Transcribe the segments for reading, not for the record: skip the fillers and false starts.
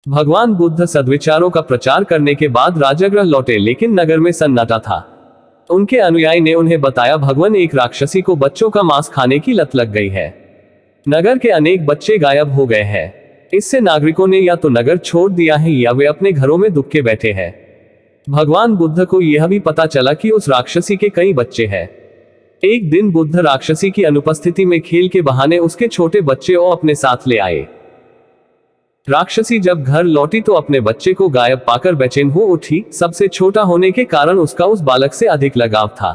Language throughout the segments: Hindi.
भगवान बुद्ध सद्विचारों का प्रचार करने के बाद राजगृह लौटे, लेकिन नगर में सन्नाटा था। उनके अनुयायी ने उन्हें बताया, भगवान एक राक्षसी को बच्चों का मांस खाने की लत लग गई है। नगर के अनेक बच्चे गायब हो गए हैं। इससे नागरिकों ने या तो नगर छोड़ दिया है या वे अपने घरों में दुबके बैठे हैं। भगवान बुद्ध को यह भी पता चला कि उस राक्षसी के कई बच्चे हैं। एक दिन बुद्ध राक्षसी की अनुपस्थिति में खेल के बहाने उसके छोटे बच्चे को अपने साथ ले आए। राक्षसी जब घर लौटी तो अपने बच्चे को गायब पाकर बेचैन हो उठी। सबसे छोटा होने के कारण उसका उस बालक से अधिक लगाव था।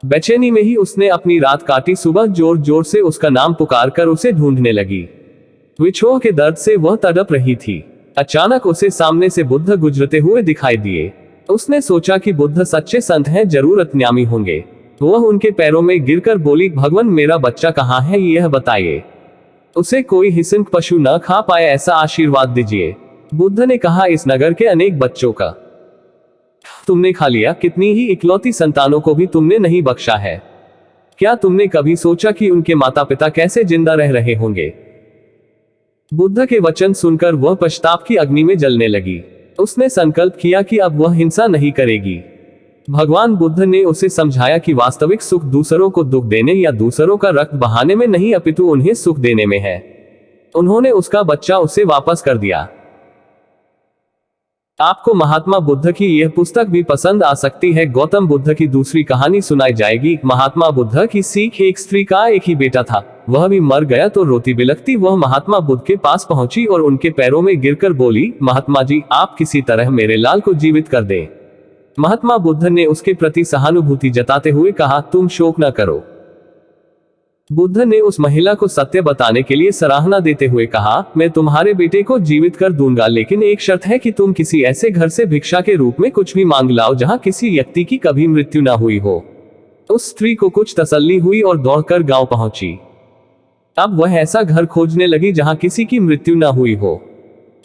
बेचैनी में ही उसने अपनी रात काटी। सुबह जोर जोर से उसका नाम पुकार कर उसे ढूंढने लगी। विछोह के दर्द से वह तड़प रही थी। अचानक उसे सामने से बुद्ध गुजरते हुए दिखाई दिए। उसने सोचा कि बुद्ध सच्चे संत हैं, जरूर अज्ञानी होंगे। वह उनके पैरों में गिरकर बोली, भगवान मेरा बच्चा कहाँ है, यह बताइए। उसे कोई हिंसक पशु न खा पाए ऐसा आशीर्वाद दीजिए। बुद्ध ने कहा, इस नगर के अनेक बच्चों का तुमने खा लिया, कितनी ही इकलौती संतानों को भी तुमने नहीं बख्शा है। क्या तुमने कभी सोचा कि उनके माता पिता कैसे जिंदा रह रहे होंगे? बुद्ध के वचन सुनकर वह पश्चाताप की अग्नि में जलने लगी। उसने संकल्प किया कि अब वह हिंसा नहीं करेगी। भगवान बुद्ध ने उसे समझाया कि वास्तविक सुख दूसरों को दुख देने या दूसरों का रक्त बहाने में नहीं, अपितु उन्हें सुख देने में है। उन्होंने उसका बच्चा उसे वापस कर दिया। आपको महात्मा बुद्ध की यह पुस्तक भी पसंद आ सकती है। गौतम बुद्ध की दूसरी कहानी सुनाई जाएगी। महात्मा बुद्ध की सीख, एक स्त्री का एक ही बेटा था, वह भी मर गया तो रोती बिलखती वह महात्मा बुद्ध के पास पहुंची और उनके पैरों में गिरकर बोली, महात्मा जी आप किसी तरह मेरे लाल को जीवित कर दें। महात्मा बुद्ध ने उसके प्रति सहानुभूति जताते हुए कहा, तुम शोक न करो। बुद्ध ने उस महिला को सत्य बताने के लिए सराहना देते हुए कहा, मैं तुम्हारे बेटे को जीवित कर दूंगा, लेकिन एक शर्त है कि तुम किसी ऐसे घर से भिक्षा के रूप में कुछ भी मांग लाओ जहां किसी व्यक्ति की कभी मृत्यु न हुई हो। उस स्त्री को कुछ तसल्ली हुई और दौड़कर गांव पहुंची। अब वह ऐसा घर खोजने लगी जहां किसी की मृत्यु न हुई हो।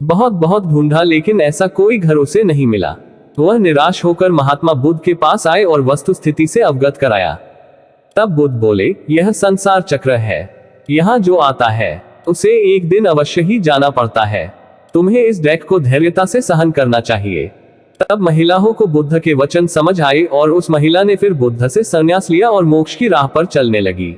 बहुत ढूंढा, लेकिन ऐसा कोई घर उसे नहीं मिला। वह निराश होकर महात्मा बुद्ध के पास आए और वस्तुस्थिति से अवगत कराया। तब बुद्ध बोले, यह संसार चक्र है, यहाँ जो आता है उसे एक दिन अवश्य ही जाना पड़ता है। तुम्हें इस दैख को धैर्यता से सहन करना चाहिए। तब महिलाओं को बुद्ध के वचन समझ आए और उस महिला ने फिर बुद्ध से संन्यास लिया और मोक्ष की राह पर चलने लगी।